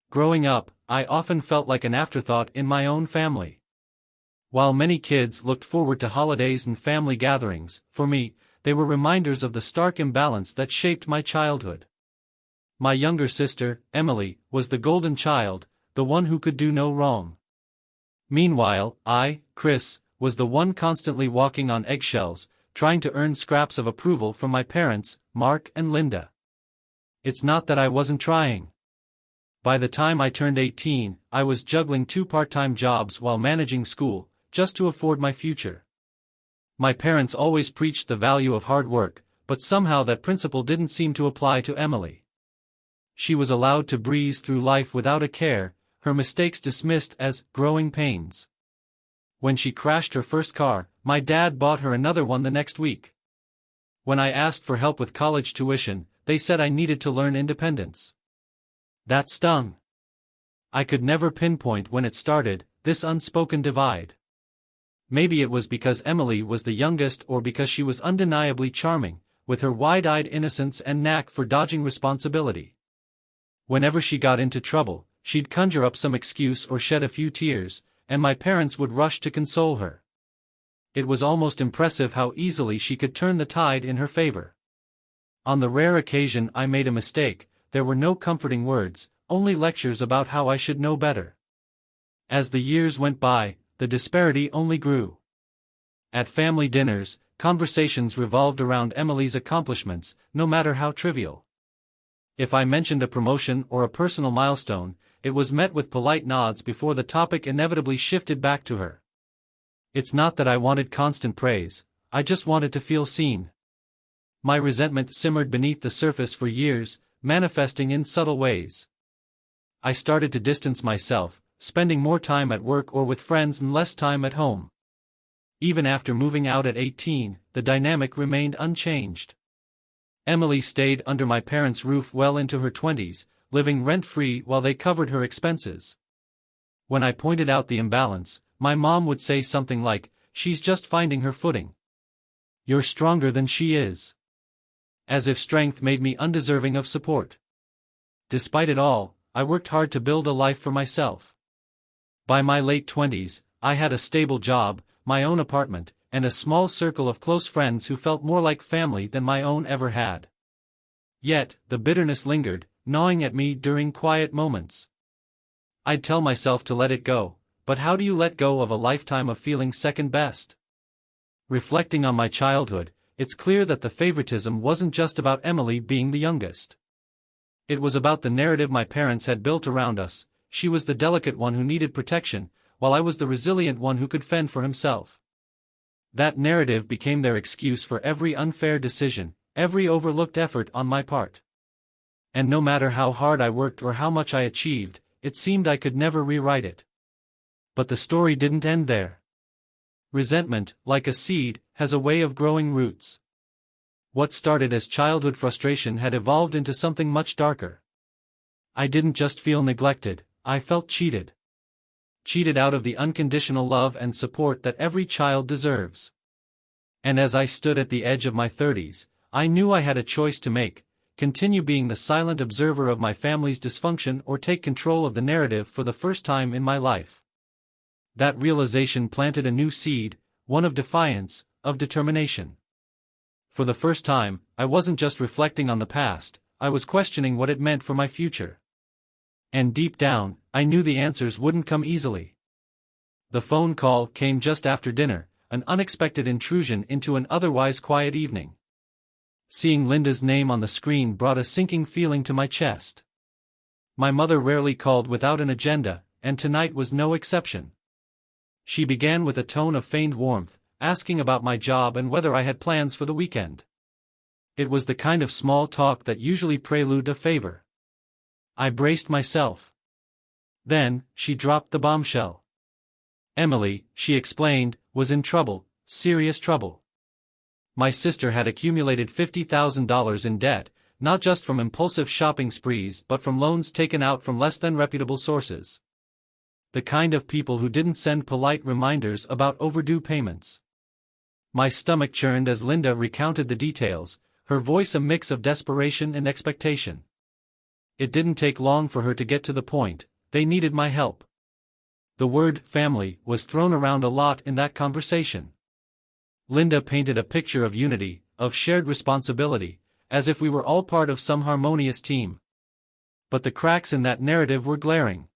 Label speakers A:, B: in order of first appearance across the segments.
A: Growing up, I often felt like an afterthought in my own family. While many kids looked forward to holidays and family gatherings, for me, they were reminders of the stark imbalance that shaped my childhood. My younger sister, Emily, was the golden child, the one who could do no wrong. Meanwhile, I, Chris, was the one constantly walking on eggshells, trying to earn scraps of approval from my parents, Mark and Linda. It's not that I wasn't trying. By the time I turned 18, I was juggling 2 part-time jobs while managing school, just to afford my future. My parents always preached the value of hard work, but somehow that principle didn't seem to apply to Emily. She was allowed to breeze through life without a care, her mistakes dismissed as growing pains. When she crashed her first car, my dad bought her another one the next week. When I asked for help with college tuition, they said I needed to learn independence. That stung. I could never pinpoint when it started, this unspoken divide. Maybe it was because Emily was the youngest or because she was undeniably charming, with her wide-eyed innocence and knack for dodging responsibility. Whenever she got into trouble, she'd conjure up some excuse or shed a few tears, and my parents would rush to console her. It was almost impressive how easily she could turn the tide in her favor. On the rare occasion I made a mistake, there were no comforting words, only lectures about how I should know better. As the years went by, the disparity only grew. At family dinners, conversations revolved around Emily's accomplishments, no matter how trivial. If I mentioned a promotion or a personal milestone, it was met with polite nods before the topic inevitably shifted back to her. It's not that I wanted constant praise, I just wanted to feel seen. My resentment simmered beneath the surface for years, manifesting in subtle ways. I started to distance myself, spending more time at work or with friends and less time at home. Even after moving out at 18, the dynamic remained unchanged. Emily stayed under my parents' roof well into her 20s, living rent-free while they covered her expenses. When I pointed out the imbalance, my mom would say something like, "She's just finding her footing. You're stronger than she is." As if strength made me undeserving of support. Despite it all, I worked hard to build a life for myself. By my late 20s, I had a stable job, my own apartment, and a small circle of close friends who felt more like family than my own ever had. Yet, the bitterness lingered, gnawing at me during quiet moments. I'd tell myself to let it go, but how do you let go of a lifetime of feeling second best? Reflecting on my childhood, it's clear that the favoritism wasn't just about Emily being the youngest. It was about the narrative my parents had built around us. She was the delicate one who needed protection, while I was the resilient one who could fend for himself. That narrative became their excuse for every unfair decision, every overlooked effort on my part. And no matter how hard I worked or how much I achieved, it seemed I could never rewrite it. But the story didn't end there. Resentment, like a seed, has a way of growing roots. What started as childhood frustration had evolved into something much darker. I didn't just feel neglected, I felt cheated. Cheated out of the unconditional love and support that every child deserves. And as I stood at the edge of my 30s, I knew I had a choice to make: continue being the silent observer of my family's dysfunction or take control of the narrative for the first time in my life. That realization planted a new seed, one of defiance, of determination. For the first time, I wasn't just reflecting on the past, I was questioning what it meant for my future. And deep down, I knew the answers wouldn't come easily. The phone call came just after dinner, an unexpected intrusion into an otherwise quiet evening. Seeing Linda's name on the screen brought a sinking feeling to my chest. My mother rarely called without an agenda, and tonight was no exception. She began with a tone of feigned warmth, asking about my job and whether I had plans for the weekend. It was the kind of small talk that usually preluded a favor. I braced myself. Then, she dropped the bombshell. Emily, she explained, was in trouble, serious trouble. My sister had accumulated $50,000 in debt, not just from impulsive shopping sprees but from loans taken out from less than reputable sources. The kind of people who didn't send polite reminders about overdue payments. My stomach churned as Linda recounted the details, her voice a mix of desperation and expectation. It didn't take long for her to get to the point: they needed my help. The word family was thrown around a lot in that conversation. Linda painted a picture of unity, of shared responsibility, as if we were all part of some harmonious team. But the cracks in that narrative were glaring.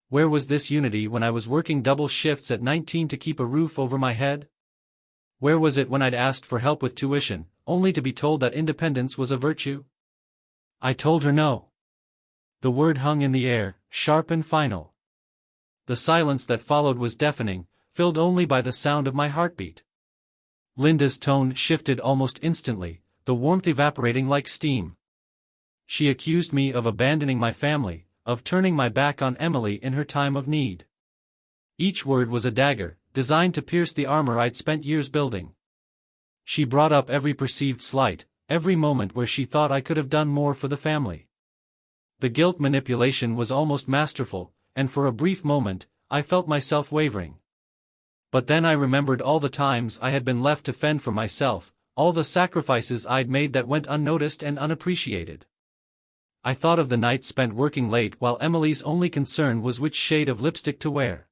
A: Where was this unity when I was working double shifts at 19 to keep a roof over my head? Where was it when I'd asked for help with tuition, only to be told that independence was a virtue? I told her no. The word hung in the air, sharp and final. The silence that followed was deafening, filled only by the sound of my heartbeat. Linda's tone shifted almost instantly, the warmth evaporating like steam. She accused me of abandoning my family, of turning my back on Emily in her time of need. Each word was a dagger, designed to pierce the armor I'd spent years building. She brought up every perceived slight, every moment where she thought I could have done more for the family. The guilt manipulation was almost masterful, and for a brief moment, I felt myself wavering. But then I remembered all the times I had been left to fend for myself, all the sacrifices I'd made that went unnoticed and unappreciated. I thought of the nights spent working late while Emily's only concern was which shade of lipstick to wear.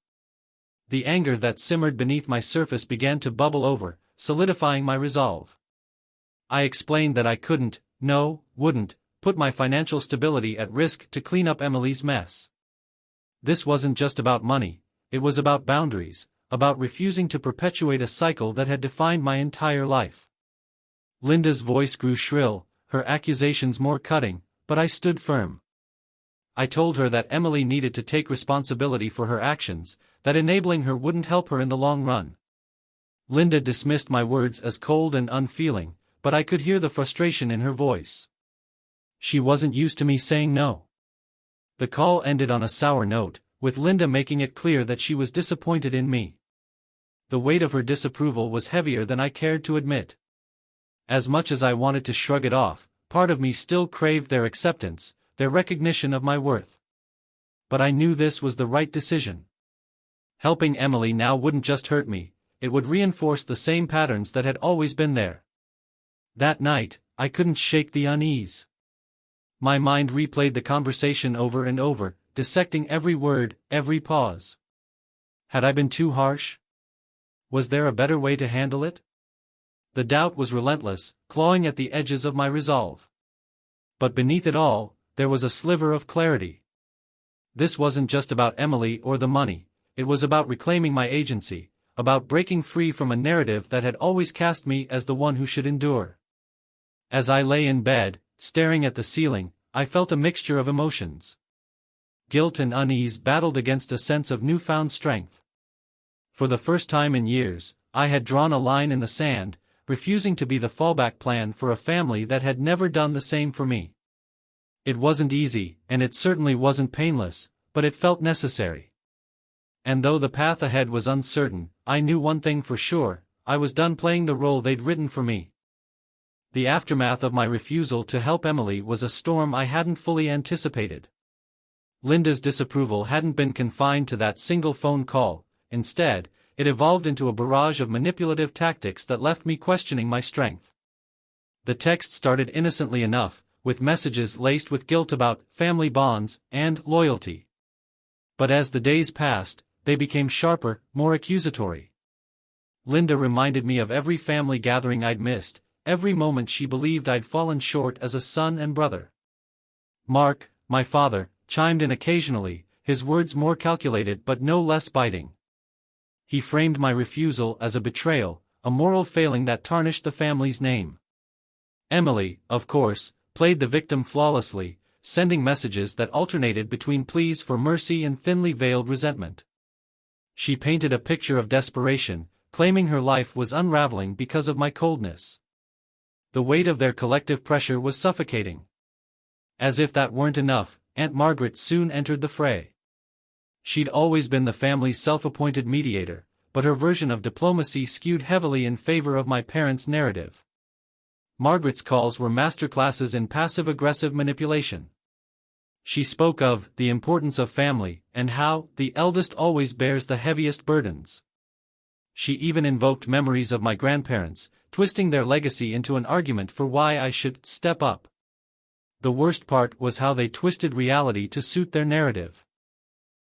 A: The anger that simmered beneath my surface began to bubble over, solidifying my resolve. I explained that I couldn't, no, wouldn't, put my financial stability at risk to clean up Emily's mess. This wasn't just about money, it was about boundaries, about refusing to perpetuate a cycle that had defined my entire life. Linda's voice grew shrill, her accusations more cutting, but I stood firm. I told her that Emily needed to take responsibility for her actions, that enabling her wouldn't help her in the long run. Linda dismissed my words as cold and unfeeling, but I could hear the frustration in her voice. She wasn't used to me saying no. The call ended on a sour note, with Linda making it clear that she was disappointed in me. The weight of her disapproval was heavier than I cared to admit. As much as I wanted to shrug it off, part of me still craved their acceptance, their recognition of my worth. But I knew this was the right decision. Helping Emily now wouldn't just hurt me, it would reinforce the same patterns that had always been there. That night, I couldn't shake the unease. My mind replayed the conversation over and over, dissecting every word, every pause. Had I been too harsh? Was there a better way to handle it? The doubt was relentless, clawing at the edges of my resolve. But beneath it all, there was a sliver of clarity. This wasn't just about Emily or the money, it was about reclaiming my agency, about breaking free from a narrative that had always cast me as the one who should endure. As I lay in bed, staring at the ceiling, I felt a mixture of emotions. Guilt and unease battled against a sense of newfound strength. For the first time in years, I had drawn a line in the sand, refusing to be the fallback plan for a family that had never done the same for me. It wasn't easy, and it certainly wasn't painless, but it felt necessary. And though the path ahead was uncertain, I knew one thing for sure: I was done playing the role they'd written for me. The aftermath of my refusal to help Emily was a storm I hadn't fully anticipated. Linda's disapproval hadn't been confined to that single phone call. Instead, it evolved into a barrage of manipulative tactics that left me questioning my strength. The text started innocently enough, with messages laced with guilt about family bonds and loyalty. But as the days passed, they became sharper, more accusatory. Linda reminded me of every family gathering I'd missed, every moment she believed I'd fallen short as a son and brother. Mark, my father, chimed in occasionally, his words more calculated but no less biting. He framed my refusal as a betrayal, a moral failing that tarnished the family's name. Emily, of course, played the victim flawlessly, sending messages that alternated between pleas for mercy and thinly veiled resentment. She painted a picture of desperation, claiming her life was unraveling because of my coldness. The weight of their collective pressure was suffocating. As if that weren't enough, Aunt Margaret soon entered the fray. She'd always been the family's self-appointed mediator, but her version of diplomacy skewed heavily in favor of my parents' narrative. Margaret's calls were masterclasses in passive-aggressive manipulation. She spoke of the importance of family and how the eldest always bears the heaviest burdens. She even invoked memories of my grandparents, twisting their legacy into an argument for why I should step up. The worst part was how they twisted reality to suit their narrative.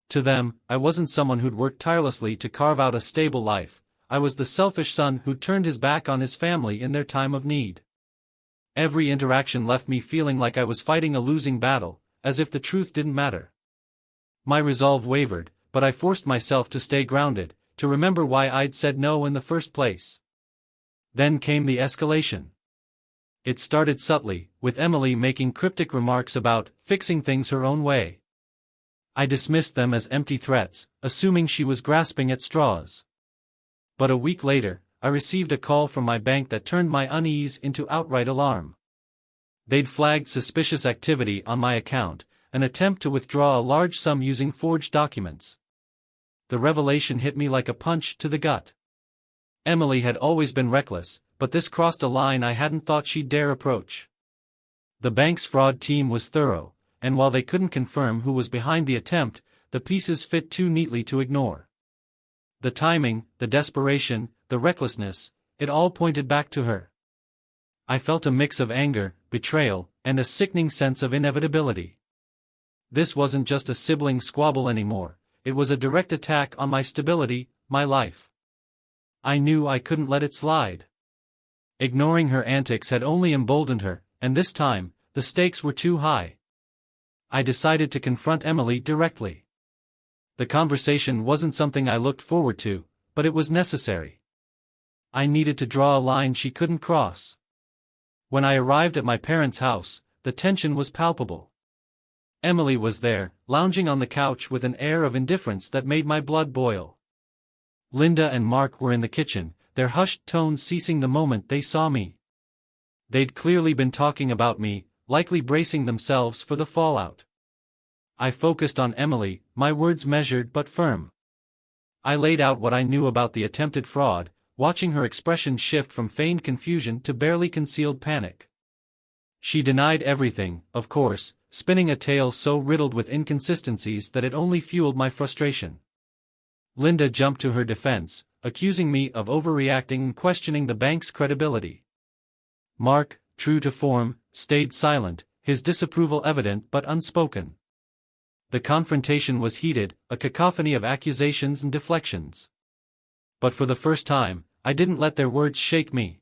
A: To them, I wasn't someone who'd worked tirelessly to carve out a stable life. I was the selfish son who turned his back on his family in their time of need. Every interaction left me feeling like I was fighting a losing battle, as if the truth didn't matter. My resolve wavered, but I forced myself to stay grounded, to remember why I'd said no in the first place. Then came the escalation. It started subtly, with Emily making cryptic remarks about fixing things her own way. I dismissed them as empty threats, assuming she was grasping at straws. But a week later, I received a call from my bank that turned my unease into outright alarm. They'd flagged suspicious activity on my account, an attempt to withdraw a large sum using forged documents. The revelation hit me like a punch to the gut. Emily had always been reckless, but this crossed a line I hadn't thought she'd dare approach. The bank's fraud team was thorough, and while they couldn't confirm who was behind the attempt, the pieces fit too neatly to ignore. The timing, the desperation, the recklessness, it all pointed back to her. I felt a mix of anger, betrayal, and a sickening sense of inevitability. This wasn't just a sibling squabble anymore, it was a direct attack on my stability, my life. I knew I couldn't let it slide. Ignoring her antics had only emboldened her, and this time, the stakes were too high. I decided to confront Emily directly. The conversation wasn't something I looked forward to, but it was necessary. I needed to draw a line she couldn't cross. When I arrived at my parents' house, the tension was palpable. Emily was there, lounging on the couch with an air of indifference that made my blood boil. Linda and Mark were in the kitchen, their hushed tones ceasing the moment they saw me. They'd clearly been talking about me, likely bracing themselves for the fallout. I focused on Emily, my words measured but firm. I laid out what I knew about the attempted fraud, watching her expression shift from feigned confusion to barely concealed panic. She denied everything, of course, spinning a tale so riddled with inconsistencies that it only fueled my frustration. Linda jumped to her defense, accusing me of overreacting and questioning the bank's credibility. Mark, true to form, stayed silent, his disapproval evident but unspoken. The confrontation was heated, a cacophony of accusations and deflections. But for the first time, I didn't let their words shake me.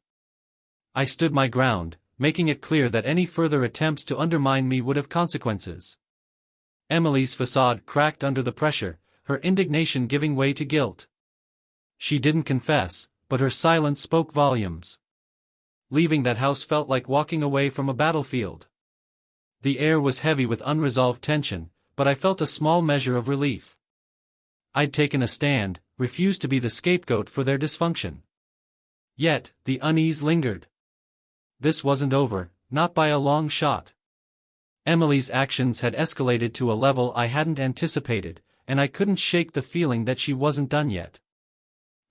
A: I stood my ground, making it clear that any further attempts to undermine me would have consequences. Emily's facade cracked under the pressure, her indignation giving way to guilt. She didn't confess, but her silence spoke volumes. Leaving that house felt like walking away from a battlefield. The air was heavy with unresolved tension, but I felt a small measure of relief. I'd taken a stand, refused to be the scapegoat for their dysfunction. Yet, the unease lingered. This wasn't over, not by a long shot. Emily's actions had escalated to a level I hadn't anticipated, and I couldn't shake the feeling that she wasn't done yet.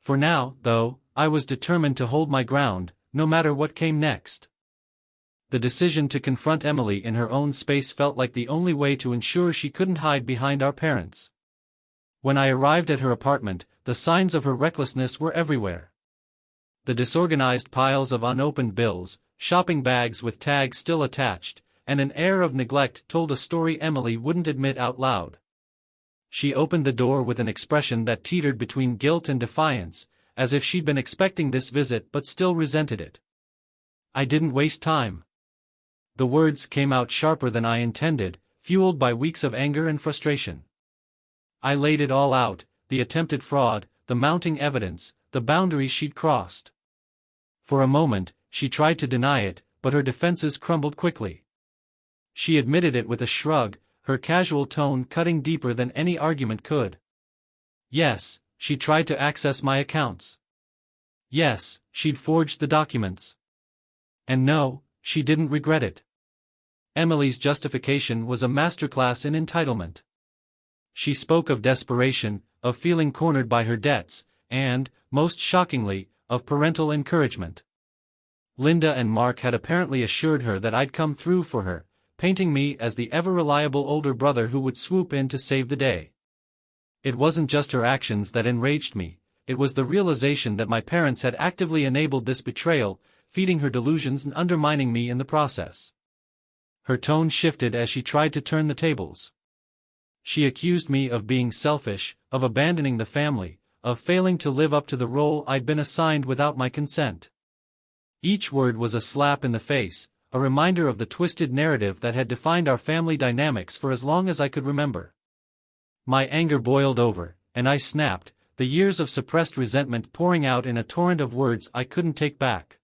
A: For now, though, I was determined to hold my ground, no matter what came next. The decision to confront Emily in her own space felt like the only way to ensure she couldn't hide behind our parents. When I arrived at her apartment, the signs of her recklessness were everywhere. The disorganized piles of unopened bills, shopping bags with tags still attached, and an air of neglect told a story Emily wouldn't admit out loud. She opened the door with an expression that teetered between guilt and defiance, as if she'd been expecting this visit but still resented it. I didn't waste time. The words came out sharper than I intended, fueled by weeks of anger and frustration. I laid it all out, the attempted fraud, the mounting evidence, the boundaries she'd crossed. For a moment, she tried to deny it, but her defenses crumbled quickly. She admitted it with a shrug, her casual tone cutting deeper than any argument could. Yes, she tried to access my accounts. Yes, she'd forged the documents. And no, she didn't regret it. Emily's justification was a masterclass in entitlement. She spoke of desperation, of feeling cornered by her debts, and, most shockingly, of parental encouragement. Linda and Mark had apparently assured her that I'd come through for her, painting me as the ever-reliable older brother who would swoop in to save the day. It wasn't just her actions that enraged me, it was the realization that my parents had actively enabled this betrayal, feeding her delusions and undermining me in the process. Her tone shifted as she tried to turn the tables. She accused me of being selfish, of abandoning the family, of failing to live up to the role I'd been assigned without my consent. Each word was a slap in the face, a reminder of the twisted narrative that had defined our family dynamics for as long as I could remember. My anger boiled over, and I snapped, the years of suppressed resentment pouring out in a torrent of words I couldn't take back.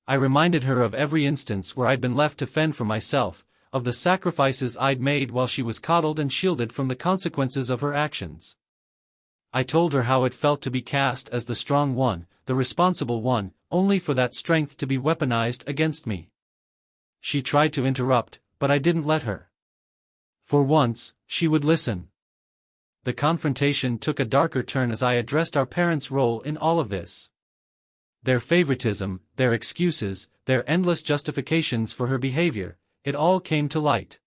A: I reminded her of every instance where I'd been left to fend for myself, of the sacrifices I'd made while she was coddled and shielded from the consequences of her actions. I told her how it felt to be cast as the strong one, the responsible one, only for that strength to be weaponized against me. She tried to interrupt, but I didn't let her. For once, she would listen. The confrontation took a darker turn as I addressed our parents' role in all of this. Their favoritism, their excuses, their endless justifications for her behavior, it all came to light.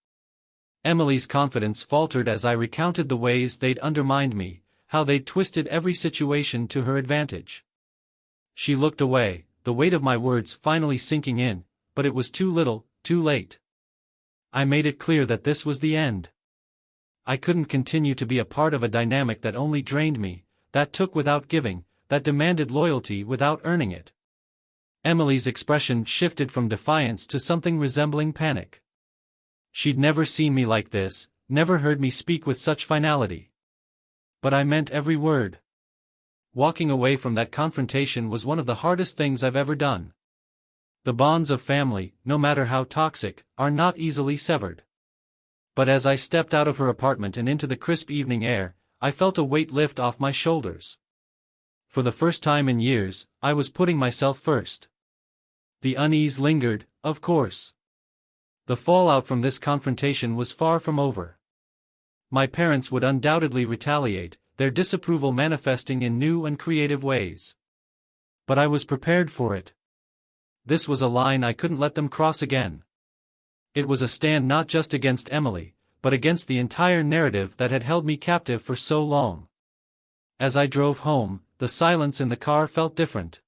A: Emily's confidence faltered as I recounted the ways they'd undermined me, how they'd twisted every situation to her advantage. She looked away, the weight of my words finally sinking in, but it was too little, too late. I made it clear that this was the end. I couldn't continue to be a part of a dynamic that only drained me, that took without giving, that demanded loyalty without earning it. Emily's expression shifted from defiance to something resembling panic. She'd never seen me like this, never heard me speak with such finality. But I meant every word. Walking away from that confrontation was one of the hardest things I've ever done. The bonds of family, no matter how toxic, are not easily severed. But as I stepped out of her apartment and into the crisp evening air, I felt a weight lift off my shoulders. For the first time in years, I was putting myself first. The unease lingered, of course. The fallout from this confrontation was far from over. My parents would undoubtedly retaliate, their disapproval manifesting in new and creative ways. But I was prepared for it. This was a line I couldn't let them cross again. It was a stand not just against Emily, but against the entire narrative that had held me captive for so long. As I drove home, the silence in the car felt different.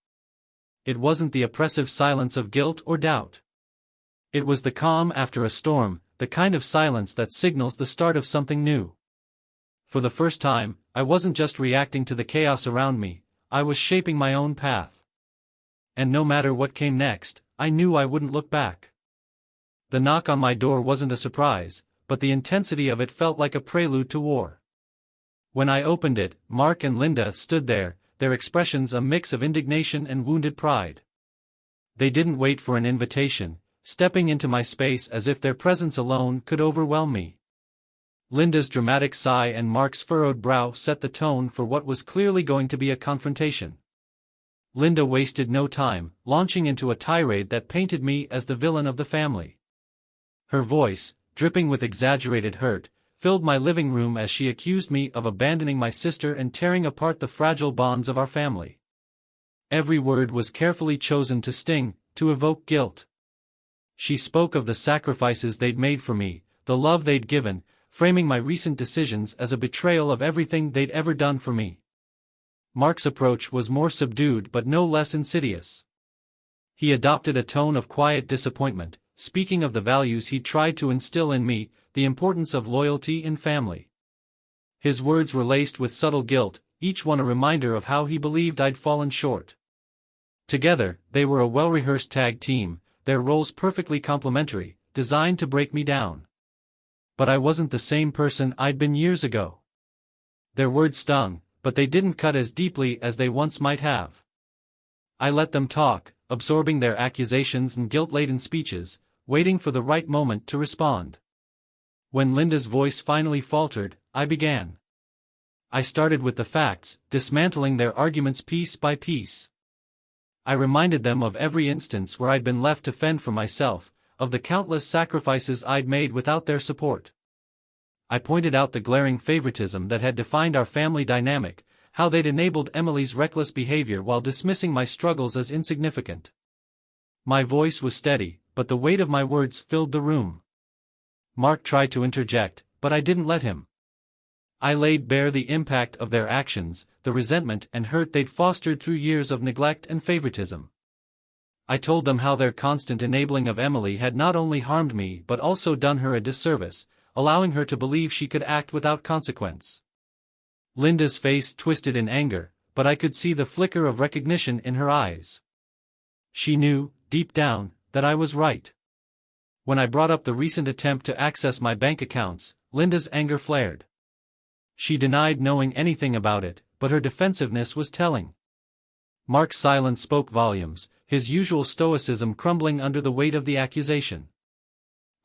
A: It wasn't the oppressive silence of guilt or doubt. It was the calm after a storm, the kind of silence that signals the start of something new. For the first time, I wasn't just reacting to the chaos around me, I was shaping my own path. And no matter what came next, I knew I wouldn't look back. The knock on my door wasn't a surprise, but the intensity of it felt like a prelude to war. When I opened it, Mark and Linda stood there, their expressions a mix of indignation and wounded pride. They didn't wait for an invitation, stepping into my space as if their presence alone could overwhelm me. Linda's dramatic sigh and Mark's furrowed brow set the tone for what was clearly going to be a confrontation. Linda wasted no time, launching into a tirade that painted me as the villain of the family. Her voice, dripping with exaggerated hurt, filled my living room as she accused me of abandoning my sister and tearing apart the fragile bonds of our family. Every word was carefully chosen to sting, to evoke guilt. She spoke of the sacrifices they'd made for me, the love they'd given, framing my recent decisions as a betrayal of everything they'd ever done for me. Mark's approach was more subdued but no less insidious. He adopted a tone of quiet disappointment, speaking of the values he'd tried to instill in me, the importance of loyalty in family. His words were laced with subtle guilt, each one a reminder of how he believed I'd fallen short. Together, they were a well-rehearsed tag team, their roles perfectly complementary, designed to break me down. But I wasn't the same person I'd been years ago. Their words stung, but they didn't cut as deeply as they once might have. I let them talk, absorbing their accusations and guilt-laden speeches, waiting for the right moment to respond. When Linda's voice finally faltered, I began. I started with the facts, dismantling their arguments piece by piece. I reminded them of every instance where I'd been left to fend for myself, of the countless sacrifices I'd made without their support. I pointed out the glaring favoritism that had defined our family dynamic, how they'd enabled Emily's reckless behavior while dismissing my struggles as insignificant. My voice was steady, but the weight of my words filled the room. Mark tried to interject, but I didn't let him. I laid bare the impact of their actions, the resentment and hurt they'd fostered through years of neglect and favoritism. I told them how their constant enabling of Emily had not only harmed me but also done her a disservice, allowing her to believe she could act without consequence. Linda's face twisted in anger, but I could see the flicker of recognition in her eyes. She knew, deep down, that I was right. When I brought up the recent attempt to access my bank accounts, Linda's anger flared. She denied knowing anything about it, but her defensiveness was telling. Mark's silence spoke volumes, his usual stoicism crumbling under the weight of the accusation.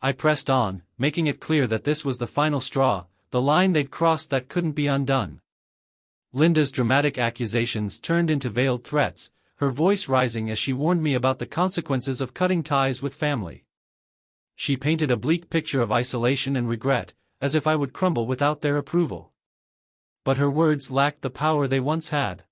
A: I pressed on, making it clear that this was the final straw, the line they'd crossed that couldn't be undone. Linda's dramatic accusations turned into veiled threats, her voice rising as she warned me about the consequences of cutting ties with family. She painted a bleak picture of isolation and regret, as if I would crumble without their approval. But her words lacked the power they once had.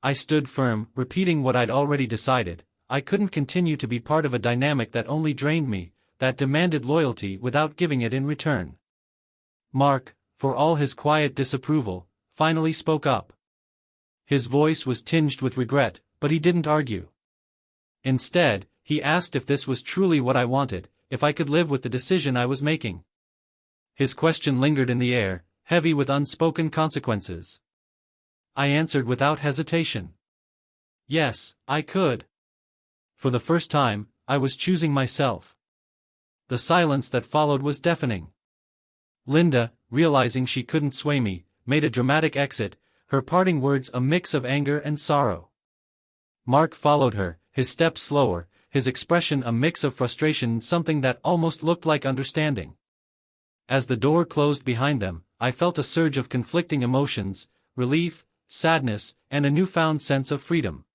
A: I stood firm, repeating what I'd already decided. I couldn't continue to be part of a dynamic that only drained me, that demanded loyalty without giving it in return. Mark, for all his quiet disapproval, finally spoke up. His voice was tinged with regret, but he didn't argue. Instead, he asked if this was truly what I wanted, if I could live with the decision I was making. His question lingered in the air, heavy with unspoken consequences. I answered without hesitation. Yes, I could. For the first time, I was choosing myself. The silence that followed was deafening. Linda, realizing she couldn't sway me, made a dramatic exit, her parting words a mix of anger and sorrow. Mark followed her, his steps slower, his expression a mix of frustration, something that almost looked like understanding. As the door closed behind them, I felt a surge of conflicting emotions, relief, sadness, and a newfound sense of freedom.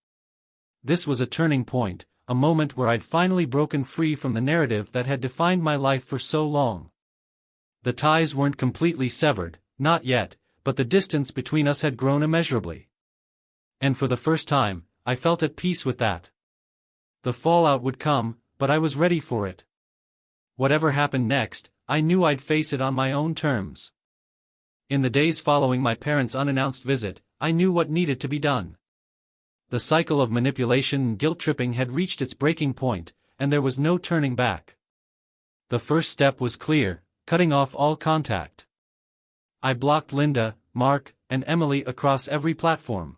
A: This was a turning point, a moment where I'd finally broken free from the narrative that had defined my life for so long. The ties weren't completely severed, not yet, but the distance between us had grown immeasurably. And for the first time, I felt at peace with that. The fallout would come, but I was ready for it. Whatever happened next, I knew I'd face it on my own terms. In the days following my parents' unannounced visit, I knew what needed to be done. The cycle of manipulation and guilt-tripping had reached its breaking point, and there was no turning back. The first step was clear, cutting off all contact. I blocked Linda, Mark, and Emily across every platform.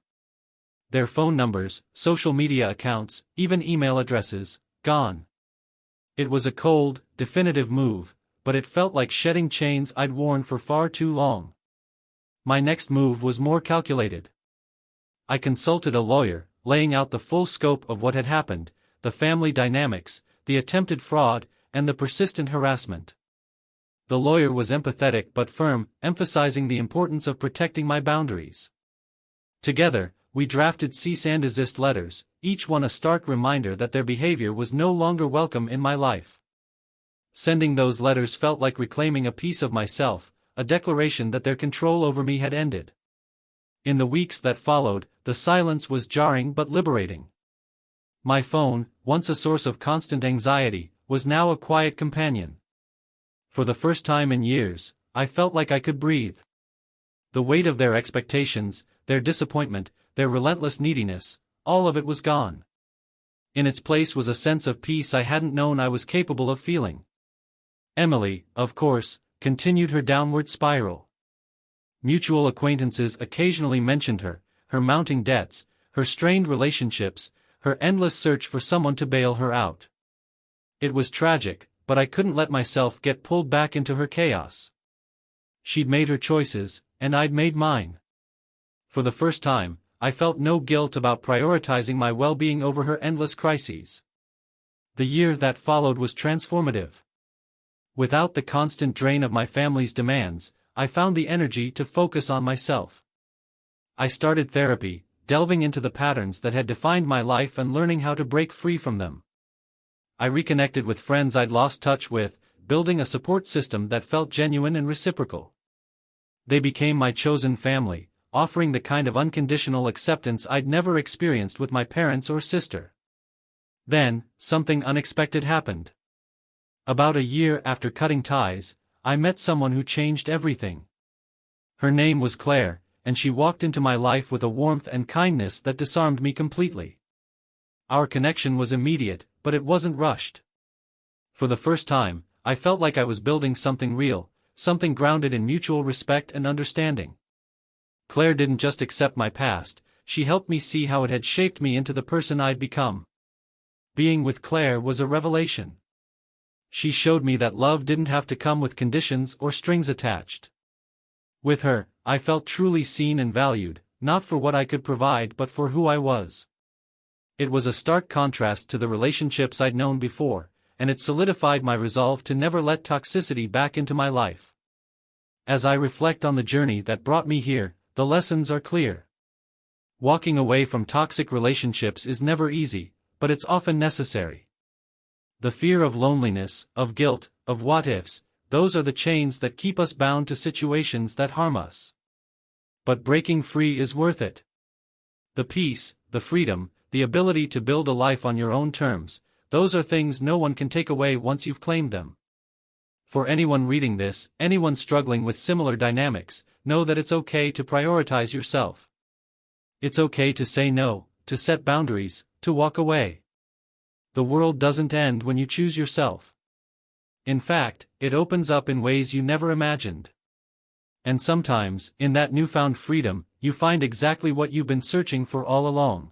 A: Their phone numbers, social media accounts, even email addresses, gone. It was a cold, definitive move, but it felt like shedding chains I'd worn for far too long. My next move was more calculated. I consulted a lawyer, laying out the full scope of what had happened, the family dynamics, the attempted fraud, and the persistent harassment. The lawyer was empathetic but firm, emphasizing the importance of protecting my boundaries. Together, we drafted cease and desist letters, each one a stark reminder that their behavior was no longer welcome in my life. Sending those letters felt like reclaiming a piece of myself, a declaration that their control over me had ended. In the weeks that followed, the silence was jarring but liberating. My phone, once a source of constant anxiety, was now a quiet companion. For the first time in years, I felt like I could breathe. The weight of their expectations, their disappointment, their relentless neediness, all of it was gone. In its place was a sense of peace I hadn't known I was capable of feeling. Emily, of course, continued her downward spiral. Mutual acquaintances occasionally mentioned her, her mounting debts, her strained relationships, her endless search for someone to bail her out. It was tragic, but I couldn't let myself get pulled back into her chaos. She'd made her choices, and I'd made mine. For the first time, I felt no guilt about prioritizing my well-being over her endless crises. The year that followed was transformative. Without the constant drain of my family's demands, I found the energy to focus on myself. I started therapy, delving into the patterns that had defined my life and learning how to break free from them. I reconnected with friends I'd lost touch with, building a support system that felt genuine and reciprocal. They became my chosen family, offering the kind of unconditional acceptance I'd never experienced with my parents or sister. Then, something unexpected happened. About a year after cutting ties, I met someone who changed everything. Her name was Claire, and she walked into my life with a warmth and kindness that disarmed me completely. Our connection was immediate, but it wasn't rushed. For the first time, I felt like I was building something real, something grounded in mutual respect and understanding. Claire didn't just accept my past, she helped me see how it had shaped me into the person I'd become. Being with Claire was a revelation. She showed me that love didn't have to come with conditions or strings attached. With her, I felt truly seen and valued, not for what I could provide but for who I was. It was a stark contrast to the relationships I'd known before, and it solidified my resolve to never let toxicity back into my life. As I reflect on the journey that brought me here, the lessons are clear. Walking away from toxic relationships is never easy, but it's often necessary. The fear of loneliness, of guilt, of what-ifs, those are the chains that keep us bound to situations that harm us. But breaking free is worth it. The peace, the freedom, the ability to build a life on your own terms, those are things no one can take away once you've claimed them. For anyone reading this, anyone struggling with similar dynamics, know that it's okay to prioritize yourself. It's okay to say no, to set boundaries, to walk away. The world doesn't end when you choose yourself. In fact, it opens up in ways you never imagined. And sometimes, in that newfound freedom, you find exactly what you've been searching for all along.